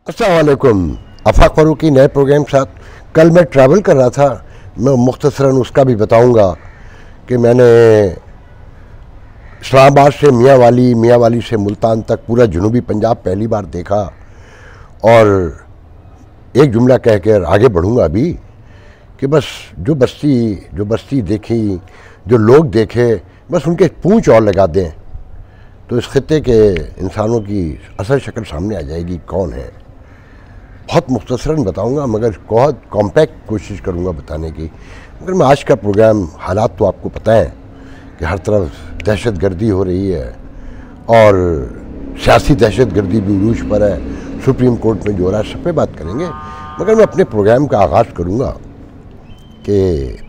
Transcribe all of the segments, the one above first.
अस्सलाम वालेकुम। आफाक फ़ारूकी नए प्रोग्राम के साथ। कल मैं ट्रैवल कर रहा था, मैं मुख्तसरन उसका भी बताऊंगा कि मैंने इस्लामाबाद से मियाँ वाली से मुल्तान तक पूरा जनूबी पंजाब पहली बार देखा। और एक जुमला कह कर आगे बढ़ूंगा अभी कि बस जो बस्ती देखी, जो लोग देखे, बस उनके पूंछ और लगा दें तो इस खित्ते के इंसानों की असल शक्ल सामने आ जाएगी कौन है। बहुत मुख्तसरन बताऊंगा मगर बहुत कॉम्पैक्ट कोशिश करूंगा बताने की। मगर मैं आज का प्रोग्राम, हालात तो आपको पता है कि हर तरफ दहशत गर्दी हो रही है और सियासी दहशत गर्दी भी उरूज पर है। सुप्रीम कोर्ट में जो हो रहा है सब पे बात करेंगे। मगर मैं अपने प्रोग्राम का आगाज़ करूंगा कि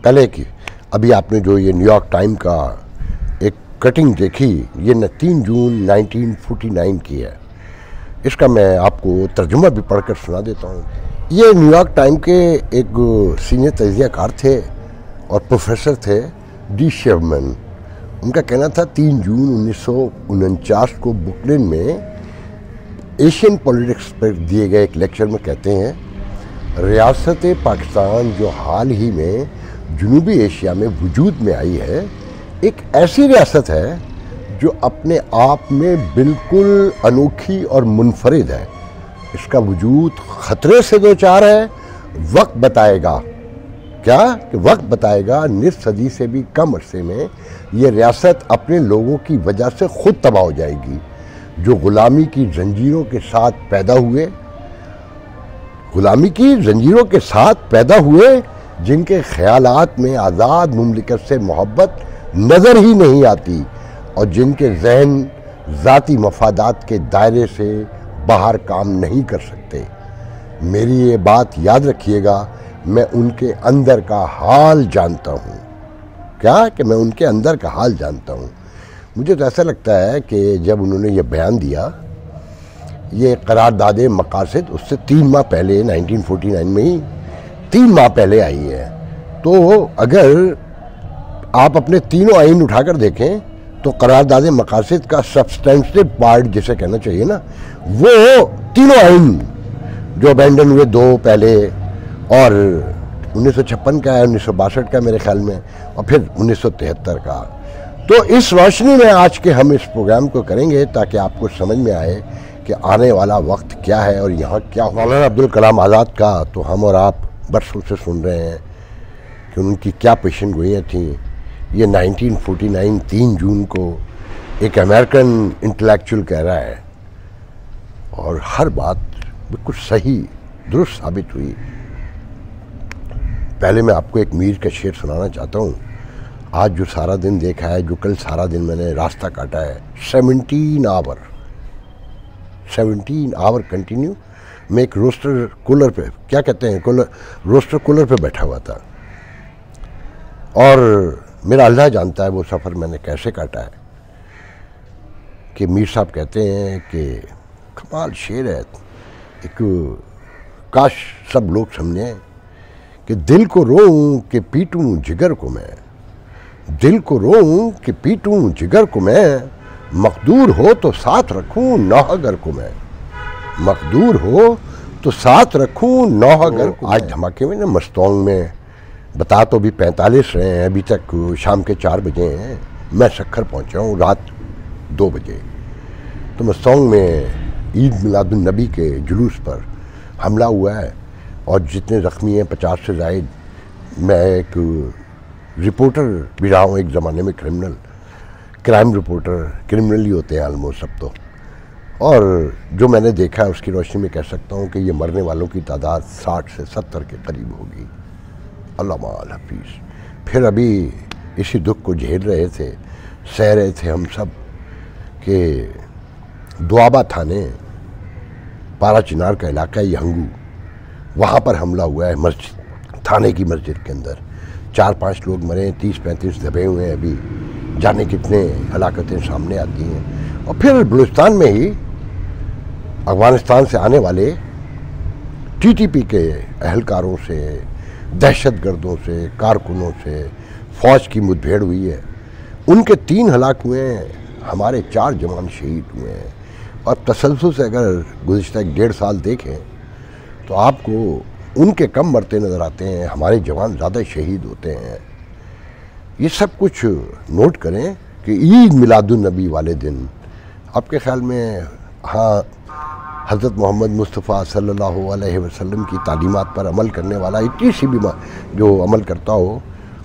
पहले कि अभी आपने जो ये न्यूयॉर्क टाइम का एक कटिंग देखी, ये 3 जून 1949 की है। इसका मैं आपको तर्जुमा भी पढ़कर सुना देता हूँ। ये न्यूयॉर्क टाइम के एक सीनियर तजियाकार थे और प्रोफेसर थे डी शेवमैन। उनका कहना था 3 जून 1949 को बुकलिन में एशियन पॉलिटिक्स पर दिए गए एक लेक्चर में कहते हैं, रियासत पाकिस्तान जो हाल ही में जनूबी एशिया में वजूद में आई है, एक ऐसी रियासत है जो अपने आप में बिल्कुल अनोखी और मुनफरिद है। इसका वजूद ख़तरे से दो चार है। वक्त बताएगा क्या कि वक्त बताएगा निस सदी से भी कम अरसे में ये रियासत अपने लोगों की वजह से खुद तबाह हो जाएगी, जो ग़ुलामी की जंजीरों के साथ पैदा हुए, जिनके ख्यालात में आज़ाद मुमलिकत से मोहब्बत नज़र ही नहीं आती और जिनके जहन ज़ाती मफादात के दायरे से बाहर काम नहीं कर सकते। मेरी ये बात याद रखिएगा, मैं उनके अंदर का हाल जानता हूँ। क्या कि मैं उनके अंदर का हाल जानता हूँ। मुझे तो ऐसा लगता है कि जब उन्होंने ये बयान दिया, ये करारदाद मकासद उससे 3 माह पहले 1949 में ही 3 माह पहले आई है। तो अगर आप अपने तीनों आइन उठाकर देखें तो करारदाद मकासद का सब्सटेंसिव पार्ट जिसे कहना चाहिए ना, वो तीनों आइन जो अबेंडन हुए 2 पहले और 1956 का है, 1962 का मेरे ख्याल में, और फिर 1973 का। तो इस रोशनी में आज के हम इस प्रोग्राम को करेंगे ताकि आपको समझ में आए कि आने वाला वक्त क्या है और यहाँ क्या। मौलाना अब्दुल कलाम आज़ाद का तो हम और आप बरसों से सुन रहे हैं कि उनकी क्या पेशन गोइयाँ थीं। ये 1949 3 जून को एक अमेरिकन इंटेलेक्चुअल कह रहा है और हर बात बिल्कुल सही दुरुस्त साबित हुई। पहले मैं आपको एक मीर का शेर सुनाना चाहता हूँ। आज जो सारा दिन देखा है, जो कल सारा दिन मैंने रास्ता काटा है, 17 आवर कंटिन्यू। मैं एक रोस्टर कूलर पे, क्या कहते हैं, रोस्टर कूलर पे बैठा हुआ था और मेरा अल्लाह जानता है वो सफ़र मैंने कैसे काटा है। कि मीर साहब कहते हैं कि कमाल शेर है, एक काश सब लोग समझें कि दिल को रोऊं कि पीटूं जिगर को मैं, दिल को रोऊं कि पीटूं जिगर को मैं, मकदूर हो तो साथ रखूं नौहगर को मैं, मकदूर हो तो साथ रखूं नौहगर को। आज धमाके में ना मस्तौंग में बता तो भी 45 रहे हैं, अभी तक शाम के 4 बजे हैं। मैं सक्खर पहुंचा हूँ रात 2 बजे। तो मस्तौंग में ईद मिलादुन नबी के जुलूस पर हमला हुआ है और जितने ज़ख्मी हैं 50 से ज़ायद। मैं एक रिपोर्टर भी रहा हूँ एक ज़माने में, क्राइम रिपोर्टर, क्रिमिनल ही होते हैं आलमोस्ट सब तो। और जो मैंने देखा है उसकी रोशनी में कह सकता हूँ कि ये मरने वालों की तादाद 60 से 70 के करीब होगी। अल्लाह हफीज़। फिर अभी इसी दुख को झेल रहे थे, सह रहे थे हम सब कि दुआबा थाने, पारा चिनार का इलाका है यंगू, वहाँ पर हमला हुआ है मस्जिद, थाने की मस्जिद के अंदर। 4-5 लोग मरे, 30-35 दबे हुए हैं। अभी जाने कितने हलाकतें सामने आती हैं। और फिर बलूचिस्तान में ही अफगानिस्तान से आने वाले TTP के अहलकारों से, दहशतगर्दों से, कारकुनों से फ़ौज की मुठभेड़ हुई है। उनके 3 हलाक हुए हैं, हमारे 4 जवान शहीद हुए हैं। और तसलसल से अगर गुज़िश्ता 1.5 साल देखें तो आपको उनके कम मरते नज़र आते हैं, हमारे जवान ज़्यादा शहीद होते हैं। ये सब कुछ नोट करें कि ईद मिलादुन्नबी वाले दिन आपके ख्याल में, हाँ, हज़रत मोहम्मद मुस्तफ़ा सल्लल्लाहु अलैहि वसल्लम की तालीमात पर अमल करने वाला इतनी सी भी जो अमल करता हो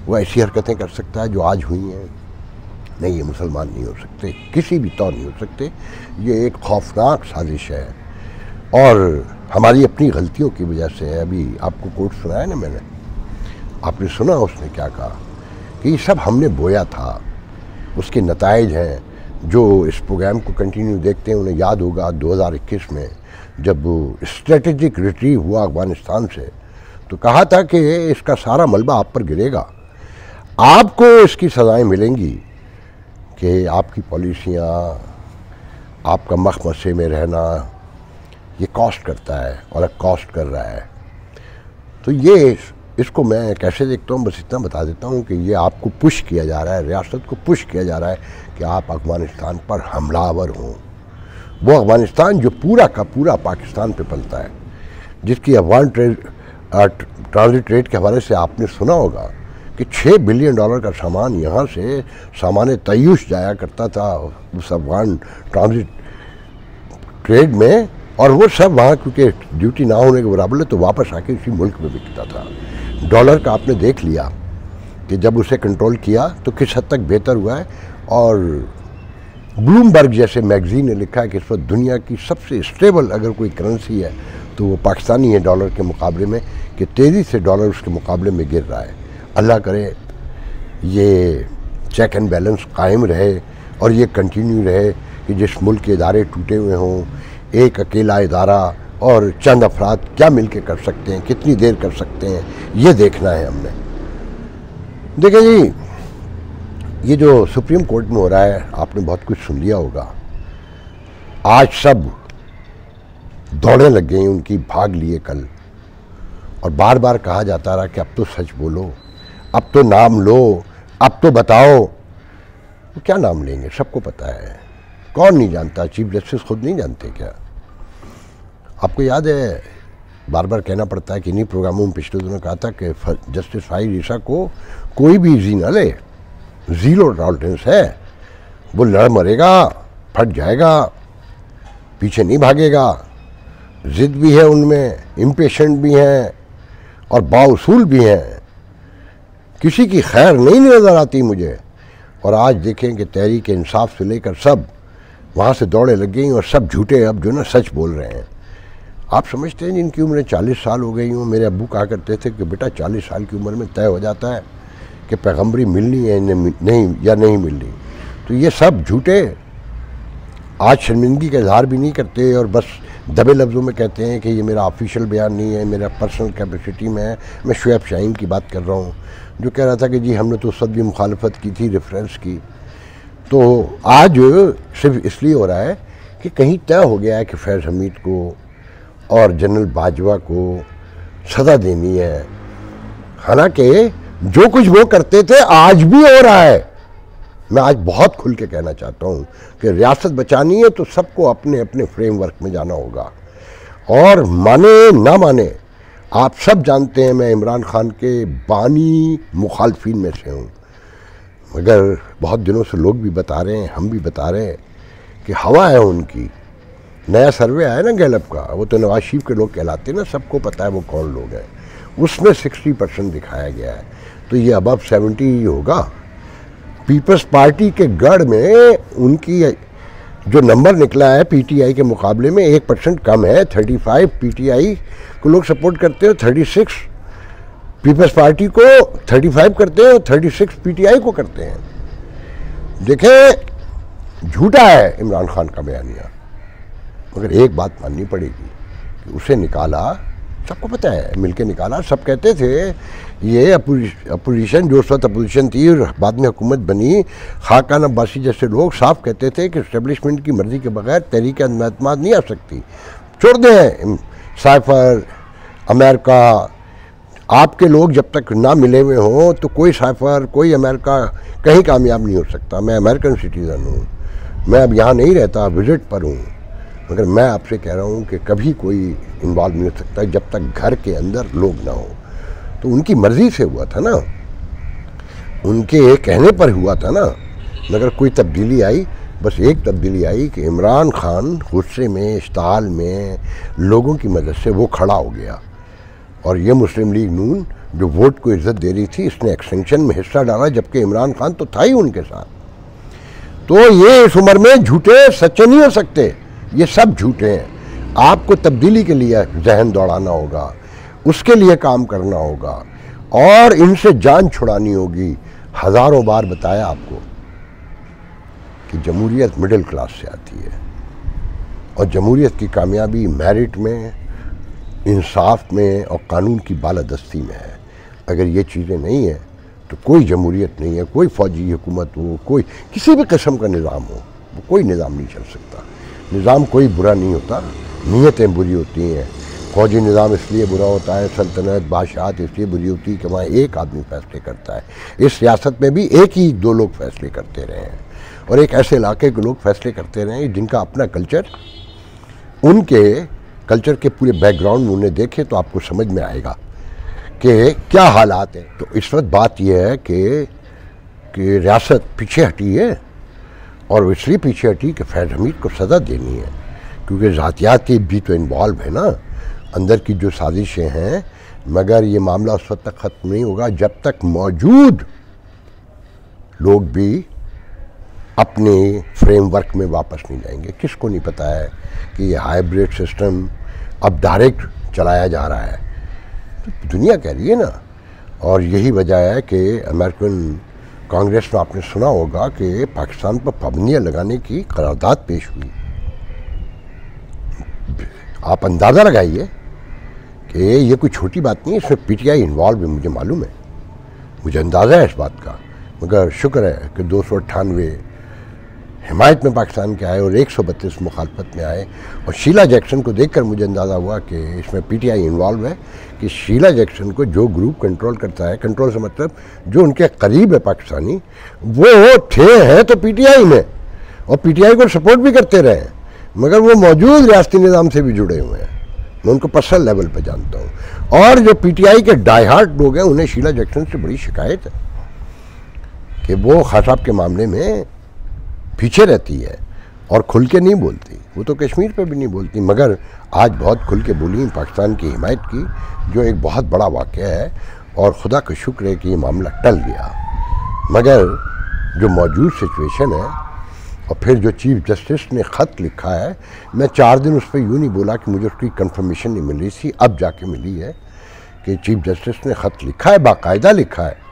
वो ऐसी हरकतें कर सकता है जो आज हुई हैं? नहीं, ये मुसलमान नहीं हो सकते, किसी भी तौर नहीं हो सकते। ये एक खौफनाक साजिश है और हमारी अपनी गलतियों की वजह से है। अभी आपको कोट सुनाया ना मैंने, आपने सुना उसने क्या कहा कि ये सब हमने बोया था। उसके नताइज हैं, जो इस प्रोग्राम को कंटिन्यू देखते हैं उन्हें याद होगा 2021 में जब स्ट्रेटेजिक रिट्रीव हुआ अफगानिस्तान से, तो कहा था कि इसका सारा मलबा आप पर गिरेगा, आपको इसकी सज़ाएं मिलेंगी कि आपकी पॉलिसियाँ, आपका मखमसे में रहना ये कॉस्ट करता है और अब कॉस्ट कर रहा है। तो ये इसको मैं कैसे देखता हूँ, बस इतना बता देता हूँ कि ये आपको पुश किया जा रहा है, रियासत को पुश किया जा रहा है कि आप अफ़गानिस्तान पर हमलावर हों। वो अफ़गानिस्तान जो पूरा का पूरा पाकिस्तान पे पलता है, जिसकी अफगान ट्रांजिट रेट के हवाले से आपने सुना होगा कि $6 बिलियन का सामान यहाँ से सामान तयूश जाया करता था उस अफगान ट्रांजिट ट्रेड में, और वो सब वहाँ क्योंकि ड्यूटी ना होने के बराबर है तो वापस आके उसी मुल्क में बिकता था। डॉलर का आपने देख लिया कि जब उसे कंट्रोल किया तो किस हद तक बेहतर हुआ है। और ब्लूमबर्ग जैसे मैगजीन ने लिखा है कि इस वक्त दुनिया की सबसे स्टेबल अगर कोई करेंसी है तो वो पाकिस्तानी है डॉलर के मुकाबले में, कि तेज़ी से डॉलर उसके मुकाबले में गिर रहा है। अल्लाह करे ये चेक एंड बैलेंस कायम रहे और ये कंटिन्यू रहे कि जिस मुल्क के इदारे टूटे हुए हों, एक अकेला इदारा और चंद अफराद क्या मिलके कर सकते हैं, कितनी देर कर सकते हैं, ये देखना है हमने। देखिए जी, ये जो सुप्रीम कोर्ट में हो रहा है आपने बहुत कुछ सुन लिया होगा। आज सब दौड़े लग गई उनकी, भाग लिए कल, और बार बार कहा जाता रहा कि अब तो सच बोलो, अब तो नाम लो, अब तो बताओ। तो क्या नाम लेंगे, सबको पता है, कौन नहीं जानता, चीफ जस्टिस खुद नहीं जानते क्या? आपको याद है, बार बार कहना पड़ता है कि इन्हीं प्रोग्रामों में पिछले दिनों कहा था कि जस्टिस फाइज ईसा को कोई भी इजी न ले, ज़ीरो टॉलरेंस है, वो लड़ मरेगा, फट जाएगा, पीछे नहीं भागेगा, ज़िद भी है उनमें, इम्पेशेंट भी हैं और बाउसूल भी हैं, किसी की खैर नहीं नज़र आती मुझे। और आज देखें कि तहरीक इंसाफ से लेकर सब वहाँ से दौड़े लग गई और सब झूठे अब जो ना सच बोल रहे हैं। आप समझते हैं जिनकी उम्र 40 साल हो गई हूँ, मेरे अब्बू कहा करते थे कि बेटा 40 साल की उम्र में तय हो जाता है कि पैगम्बरी मिलनी है नहीं या नहीं मिलनी। तो ये सब झूठे आज शर्मिंदगी का इजहार भी नहीं करते और बस दबे लफ्ज़ों में कहते हैं कि ये मेरा ऑफिशियल बयान नहीं है, मेरा पर्सनल कैपेसिटी में है। मैं शुएब शाहीन की बात कर रहा हूँ जो कह रहा था कि जी हमने तो उस वक्त भी मुखालफत की थी, रेफरेंस की। तो आज सिर्फ इसलिए हो रहा है कि कहीं तय हो गया है कि फैज़ हमीद को और जनरल बाजवा को सज़ा देनी है। हालांकि जो कुछ वो करते थे आज भी हो रहा है। मैं आज बहुत खुल के कहना चाहता हूँ कि रियासत बचानी है तो सबको अपने अपने फ्रेमवर्क में जाना होगा, और माने ना माने आप सब जानते हैं मैं इमरान खान के बानी मुखालफिन में से हूँ, मगर बहुत दिनों से लोग भी बता रहे हैं, हम भी बता रहे हैं कि हवा है उनकी। नया सर्वे आया ना गैलप का, वो तो नवाज शरीफ के लोग कहलाते हैं ना, सबको पता है वो कौन लोग हैं, उसमें 60% दिखाया गया है, तो ये अबव 70 होगा। पीपल्स पार्टी के गढ़ में उनकी जो नंबर निकला है पीटीआई के मुकाबले में 1% कम है। 35 पीटीआई को लोग सपोर्ट करते हैं, 36 पीपल्स पार्टी को 35 करते हैं और 36 पीटीआई को करते हैं। देखें झूठा है इमरान खान का बयानिया, मगर एक बात माननी पड़ेगी कि उसे निकाला, सबको पता है मिलके निकाला। सब कहते थे ये अपोजिशन, जो उस वक्त अपोजिशन थी और बाद में हुकूमत बनी, खाकान अब्बासी जैसे लोग साफ कहते थे कि इस्टेब्लिशमेंट की मर्ज़ी के बगैर तहरीक एतमाद नहीं आ सकती। छोड़ दें साइफर, अमेरिका, आपके लोग जब तक ना मिले हुए हों तो कोई साइफर, कोई अमेरिका कहीं कामयाब नहीं हो सकता। मैं अमेरिकन सिटीज़न हूँ, मैं अब यहाँ नहीं रहता, विज़िट पर हूँ, मगर मैं आपसे कह रहा हूँ कि कभी कोई इन्वॉल्व नहीं हो सकता जब तक घर के अंदर लोग ना हो। तो उनकी मर्ज़ी से हुआ था ना, उनके कहने पर हुआ था ना, मगर कोई तब्दीली आई, बस एक तब्दीली आई कि इमरान खान गुस्से में, इश्ताल में, लोगों की मदद से वो खड़ा हो गया। और ये मुस्लिम लीग नून जो वोट को इज्जत दे रही थी, इसने एक्सटेंशन में हिस्सा डाला, जबकि इमरान खान तो था ही उनके साथ। तो ये इस उम्र में झूठे सच्चे नहीं हो सकते, ये सब झूठे हैं। आपको तब्दीली के लिए जहन दौड़ाना होगा, उसके लिए काम करना होगा और इनसे जान छुड़ानी होगी। हज़ारों बार बताया आपको कि जमहूरियत मिडिल क्लास से आती है और जमहूरियत की कामयाबी मेरिट में, इंसाफ में और कानून की बालादस्ती में है। अगर ये चीज़ें नहीं हैं तो कोई जमहूरियत नहीं है, कोई फौजी हुकूमत हो, कोई किसी भी किस्म का निज़ाम हो, वो कोई निज़ाम नहीं चल सकता। निज़ाम कोई बुरा नहीं होता, नीयतें बुरी होती हैं। फौजी निज़ाम इसलिए बुरा होता है, सल्तनत बादशाहत इसलिए बुरी होती है कि वहाँ एक आदमी फैसले करता है। इस सियासत में भी एक ही दो लोग फैसले करते रहे हैं और एक ऐसे इलाके के लोग फैसले करते रहे हैं जिनका अपना कल्चर, उनके कल्चर के पूरे बैकग्राउंड में उन्हें देखे तो आपको समझ में आएगा कि क्या हालात हैं। तो इस वक्त बात यह है कि रियासत पीछे हटी है और इसलिए पीछे हटी कि फैज़ हमीद को सज़ा देनी है, क्योंकि ज़ातियात भी तो इन्वॉल्व है ना, अंदर की जो साजिशें हैं। मगर ये मामला उस वक्त तक ख़त्म नहीं होगा जब तक मौजूद लोग भी अपने फ्रेमवर्क में वापस नहीं जाएंगे। किसको नहीं पता है कि ये हाइब्रिड सिस्टम अब डायरेक्ट चलाया जा रहा है, तो दुनिया कह रही है ना। और यही वजह है कि अमेरिकन कांग्रेस में आपने सुना होगा कि पाकिस्तान पर पाबंदियाँ लगाने की करारदाद पेश हुई। आप अंदाज़ा लगाइए कि ये कोई छोटी बात नहीं है, इसमें पीटीआई इन्वॉल्व है, मुझे मालूम है, मुझे अंदाज़ा है इस बात का। मगर शुक्र है कि 298 हिमायत में पाकिस्तान के आए और 132 मुखालफत में आए। और शीला जैक्सन को देखकर मुझे अंदाज़ा हुआ कि इसमें पीटीआई इन्वॉल्व है, कि शीला जैक्सन को जो ग्रुप कंट्रोल करता है, कंट्रोल से मतलब जो उनके करीब है पाकिस्तानी, वो थे हैं तो पीटीआई में और पीटीआई को सपोर्ट भी करते रहे, मगर वो मौजूद रियासती निज़ाम से भी जुड़े हुए हैं। मैं उनको पर्सनल लेवल पर जानता हूँ। और जो पीटीआई के डाई हार्ट लोग हैं, उन्हें शीला जैक्सन से बड़ी शिकायत है कि वो खान साहब के मामले में पीछे रहती है और खुल के नहीं बोलती। वो तो कश्मीर पे भी नहीं बोलती, मगर आज बहुत खुल के बोली पाकिस्तान की हिमायत की, जो एक बहुत बड़ा वाक़या है। और खुदा का शुक्र है कि ये मामला टल गया। मगर जो मौजूद सिचुएशन है, और फिर जो चीफ जस्टिस ने ख़त लिखा है, मैं 4 दिन उस पर यूँ नहीं बोला कि मुझे उसकी कंफर्मेशन नहीं मिल रही थी, अब जाके मिली है कि चीफ जस्टिस ने ख़त लिखा है, बाकायदा लिखा है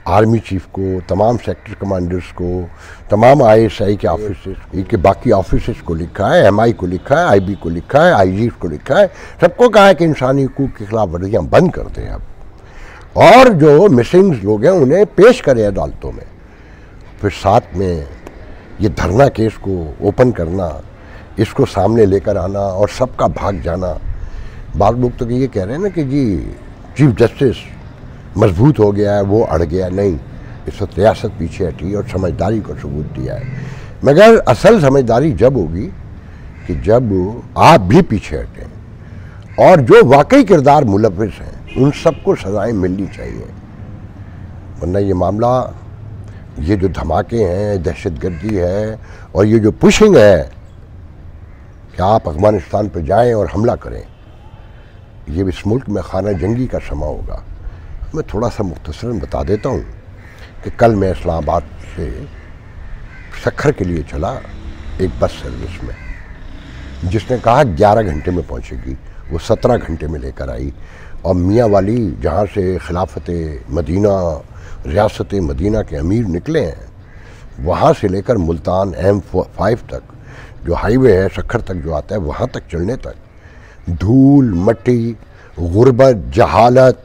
आर्मी चीफ को, तमाम सेक्टर कमांडर्स को, तमाम ISI के ऑफिसर्स के, बाकी ऑफिसर्स को लिखा है, MI को लिखा है, IB को लिखा है, IG को लिखा है, सबको कहा है कि इंसानी हकूक़ की खिलाफ वर्जियाँ बंद कर दें अब, और जो मिसिंग लोग हैं उन्हें पेश करें अदालतों में। फिर साथ में ये धरना केस को ओपन करना, इसको सामने लेकर आना और सबका भाग जाना। बाद लोग तो ये कह रहे हैं ना कि जी चीफ जस्टिस मजबूत हो गया है, वो अड़ गया। नहीं, इस वक्त रियासत पीछे हटी और समझदारी को सबूत दिया है। मगर असल समझदारी जब होगी कि जब आप भी पीछे हटें और जो वाकई किरदार मुलव्विस हैं उन सबको सज़ाएँ मिलनी चाहिए। वरना ये मामला, ये जो धमाके हैं, दहशतगर्दी है और ये जो पुशिंग है कि आप अफगानिस्तान पर जाएं और हमला करें, ये इस मुल्क में खाना जंगी का समा होगा। मैं थोड़ा सा मुख्तसरन बता देता हूँ कि कल मैं इस्लामाबाद से सखर के लिए चला एक बस सर्विस में, जिसने कहा 11 घंटे में पहुँचेगी, वो 17 घंटे में लेकर आई। और मियाँ वाली जहाँ से खिलाफत मदीना, रियासत मदीना के अमीर निकले हैं, वहाँ से लेकर मुल्तान M5 तक जो हाईवे है, सखर तक जो आता है, वहाँ तक चलने तक धूल, मट्टी, गुर्बत, जहालत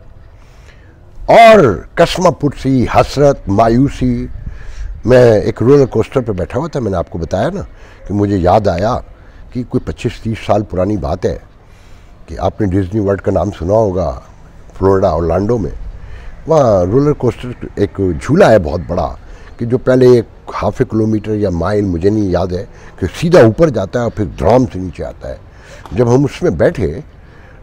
और कसमा पुरसी, हसरत, मायूसी। मैं एक रोलर कोस्टर पे बैठा हुआ था, मैंने आपको बताया ना कि मुझे याद आया कि कोई 25-30 साल पुरानी बात है कि आपने डिज्नी वर्ल्ड का नाम सुना होगा, फ्लोरिडा ऑरलैंडो में। वहाँ रोलर कोस्टर एक झूला है बहुत बड़ा, कि जो पहले एक हाफ किलोमीटर या माइल मुझे नहीं याद है, कि सीधा ऊपर जाता है और फिर ड्राम से नीचे आता है। जब हम उसमें बैठे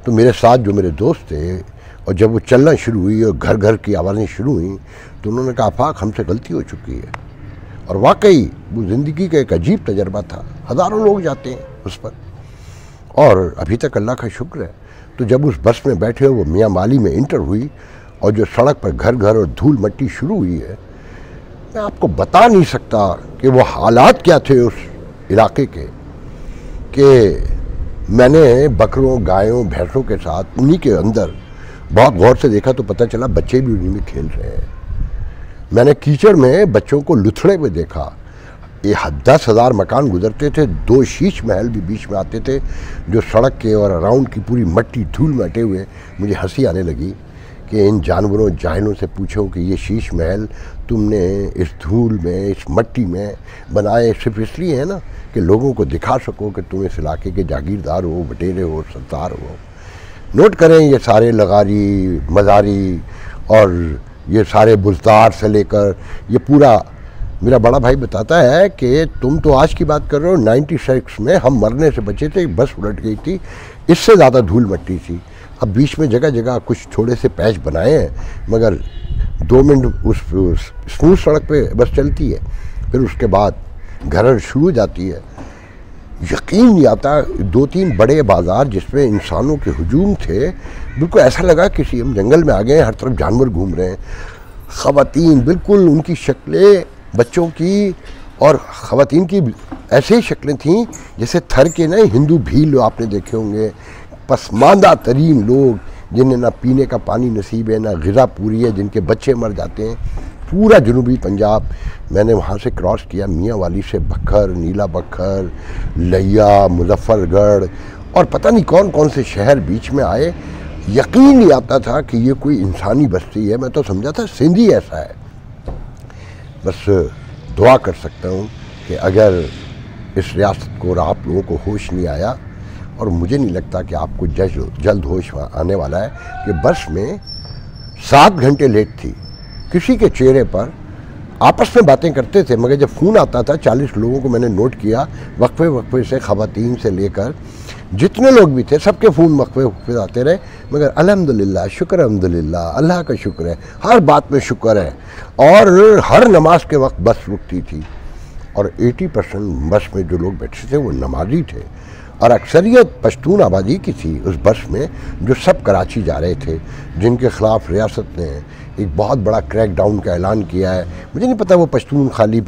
तो मेरे साथ जो मेरे दोस्त थे, और जब वो चलना शुरू हुई और घर घर की आवाज़ें शुरू हुई, तो उन्होंने कहा आफाक हमसे गलती हो चुकी है। और वाकई वो ज़िंदगी का एक अजीब तजर्बा था। हज़ारों लोग जाते हैं उस पर, और अभी तक अल्लाह का शुक्र है। तो जब उस बस में बैठे वो मियाँ माली में इंटर हुई और जो सड़क पर घर घर और धूल मट्टी शुरू हुई है, मैं आपको बता नहीं सकता कि वो हालात क्या थे उस इलाके के, कि मैंने बकरों, गायों, भैंसों के साथ उन्हीं के अंदर बहुत गौर से देखा तो पता चला बच्चे भी उन्हीं में खेल रहे हैं। मैंने कीचड़ में बच्चों को लुथड़े में देखा। ये 10,000 मकान गुजरते थे, 2 शीश महल भी बीच में आते थे, जो सड़क के और अराउंड की पूरी मट्टी धूल में अटे हुए। मुझे हंसी आने लगी कि इन जानवरों जाहिलों से पूछो कि ये शीश महल तुमने इस धूल में, इस मट्टी में बनाए सिर्फ इसलिए है ना कि लोगों को दिखा सको कि तुम इस इलाके के जागीरदार हो, बटेरे हो, सरदार हो। नोट करें, ये सारे लगारी, मज़ारी और ये सारे बुज़दार से लेकर ये पूरा, मेरा बड़ा भाई बताता है कि तुम तो आज की बात कर रहे हो, 96 में हम मरने से बचे थे, बस उलट गई थी, इससे ज़्यादा धूल मट्टी थी। अब बीच में जगह जगह कुछ थोड़े से पैच बनाए हैं, मगर 2 मिनट उस स्मूथ सड़क पे बस चलती है, फिर उसके बाद घर शुरू हो जाती है। यकीन नहीं आता, 2-3 बड़े बाज़ार जिसमें इंसानों के हुजूम थे, बिल्कुल ऐसा लगा किसी हम जंगल में आ गए हैं, हर तरफ जानवर घूम रहे हैं। ख़वातीन बिल्कुल उनकी शक्लें बच्चों की और ख़वातीन की ऐसे ही शक्लें थीं जैसे थर के नए हिंदू भील आपने देखे होंगे, पसमानदा तरीन लोग जिन्हें ना पीने का पानी नसीब है, ना ग़िज़ा पूरी है, जिनके बच्चे मर जाते हैं। पूरा जनूबी पंजाब मैंने वहाँ से क्रॉस किया, मियाँ वाली से बखर, नीला बखर, लिया, मुजफ्फरगढ़ और पता नहीं कौन कौन से शहर बीच में आए। यकीन नहीं आता था कि ये कोई इंसानी बस्ती है, मैं तो समझा था सिंध ही ऐसा है। बस दुआ कर सकता हूँ कि अगर इस रियासत को और आप लोगों को होश नहीं आया, और मुझे नहीं लगता कि आपको जल्द होश आने वाला है, कि बस में 7 घंटे लेट थी। किसी के चेहरे पर आपस में बातें करते थे, मगर जब फ़ोन आता था 40 लोगों को मैंने नोट किया, वक्फे वक्फे से, ख़वातीन से लेकर जितने लोग भी थे सबके फ़ोन वक्फे वक्फे आते रहे, मगर अल्हम्दुलिल्लाह, शुक्र अल्हम्दुलिल्लाह, अल्लाह का शुक्र है, हर बात में शुक्र है। और हर नमाज के वक्त बस रुकती थी, और 80% बस में जो लोग बैठे थे वो नमाजी थे, और अक्सरियत पश्तून आबादी की थी उस बस में, जो सब कराची जा रहे थे, जिनके ख़िलाफ़ रियासत ने एक बहुत बड़ा क्रैक डाउन का ऐलान किया है। मुझे नहीं पता वो पश्तून खाली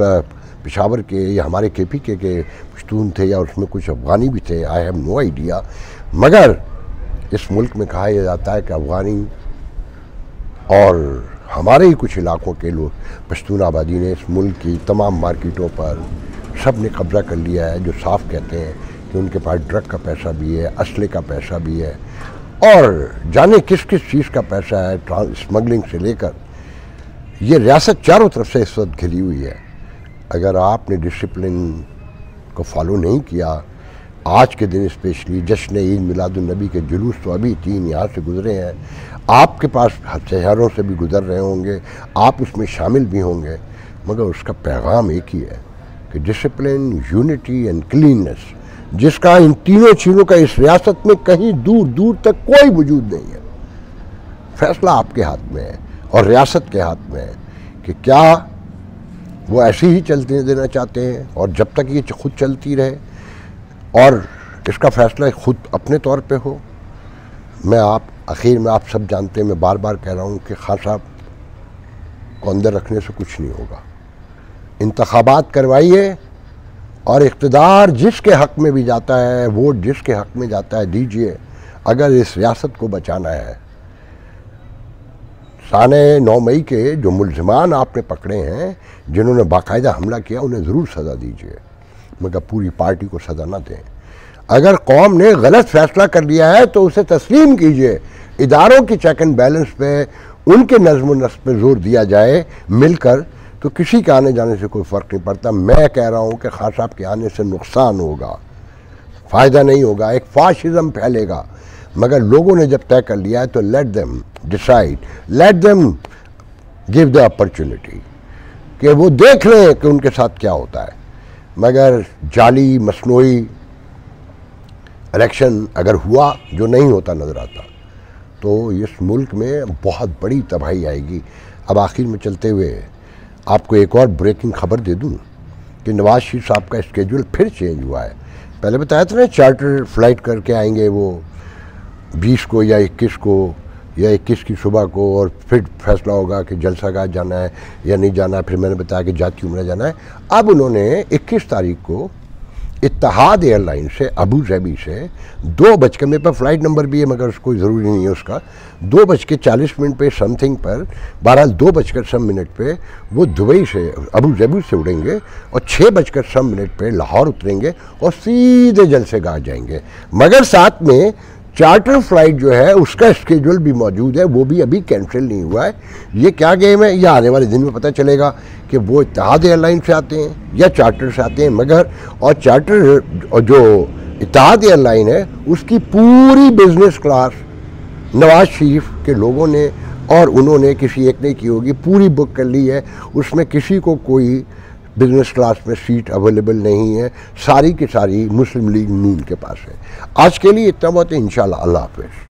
पेशावर के या हमारे KPK के पश्तून थे या उसमें कुछ अफ़गानी भी थे, आई हैव नो आइडिया। मगर इस मुल्क में कहा यह जाता है कि अफ़गानी और हमारे ही कुछ इलाकों के लोग, पश्तून आबादी ने इस मुल्क की तमाम मार्केटों पर सब ने कब्ज़ा कर लिया है, जो साफ़ कहते हैं कि उनके पास ड्रग का पैसा भी है, असले का पैसा भी है, और जाने किस किस चीज़ का पैसा है, स्मगलिंग से लेकर। ये रियासत चारों तरफ से इस वक्त घिरी हुई है। अगर आपने डिसिप्लिन को फॉलो नहीं किया, आज के दिन स्पेशली जश्न ईद मिलादुन्नबी के जुलूस तो अभी 3 यहाँ से गुजरे हैं, आपके पास शहरों से भी गुजर रहे होंगे, आप उसमें शामिल भी होंगे, मगर उसका पैगाम एक ही है कि डिसिप्लिन, यूनिटी एंड क्लीननेस, जिसका इन तीनों चीज़ों का इस रियासत में कहीं दूर दूर तक कोई वजूद नहीं है। फैसला आपके हाथ में है और रियासत के हाथ में है कि क्या वो ऐसे ही चलते देना चाहते हैं, और जब तक ये खुद चलती रहे और इसका फैसला खुद अपने तौर पे हो। मैं आखिर में आप सब जानते हैं, मैं बार बार कह रहा हूँ कि खान साहब को अंदर रखने से कुछ नहीं होगा। इंतखाबात करवाइए और इक़्तिदार जिसके हक़ में भी जाता है, वोट जिसके हक़ में जाता है, दीजिए, अगर इस रियासत को बचाना है। साने 9 मई के जो मुल्ज़िमान आपने पकड़े हैं, जिन्होंने बाकायदा हमला किया, उन्हें ज़रूर सज़ा दीजिए, मगर पूरी पार्टी को सज़ा ना दें। अगर कौम ने गलत फ़ैसला कर लिया है तो उसे तस्लीम कीजिए, इदारों की चेक एंड बैलेंस पे, उनके नज़्म व नस्ब पे ज़ोर दिया जाए मिलकर, तो किसी के आने जाने से कोई फ़र्क नहीं पड़ता। मैं कह रहा हूँ कि खान साहब के आने से नुकसान होगा, फ़ायदा नहीं होगा, एक फाशिज़म फैलेगा। मगर लोगों ने जब तय कर लिया है तो let them decide, let them give the opportunity कि वो देख लें कि उनके साथ क्या होता है। मगर जाली मसनूई इलेक्शन अगर हुआ, जो नहीं होता नज़र आता, तो इस मुल्क में बहुत बड़ी तबाही आएगी। अब आखिर में चलते हुए आपको एक और ब्रेकिंग खबर दे दूं कि नवाज शरीफ साहब का स्केड्यूल फिर चेंज हुआ है। पहले बताया था ना चार्टर फ्लाइट करके आएंगे वो 20 को या 21 को या 21 की सुबह को, और फिर फैसला होगा कि जलसागाह जाना है या नहीं जाना है। फिर मैंने बताया कि जाती उम्र जाना है। अब उन्होंने 21 तारीख को इत्तेहाद एयरलाइन से अबू धाबी से 2 मेरे पास फ़्लाइट नंबर भी है मगर उसको ज़रूरी नहीं है उसका, 2:40 पे समथिंग पर, बहरहाल 2:00 पे वो दुबई से अबू धाबी से उड़ेंगे और 6:00 पे लाहौर उतरेंगे और सीधे जलसेगाह जाएंगे। मगर साथ में चार्टर फ्लाइट जो है उसका स्केड्यूल भी मौजूद है, वो भी अभी कैंसिल नहीं हुआ है। ये क्या गेम है, ये आने वाले दिन में पता चलेगा कि वो इत्तेहाद एयरलाइन से आते हैं या चार्टर से आते हैं। मगर और चार्टर और जो इत्तेहाद एयरलाइन है उसकी पूरी बिजनेस क्लास नवाज शरीफ के लोगों ने और उन्होंने किसी एक ने की होगी, पूरी बुक कर ली है। उसमें किसी को कोई बिजनेस क्लास में सीट अवेलेबल नहीं है, सारी की सारी मुस्लिम लीग नून के पास है। आज के लिए इतना बहुत है, इंशाल्लाह। अल्लाह हाफ़िज़।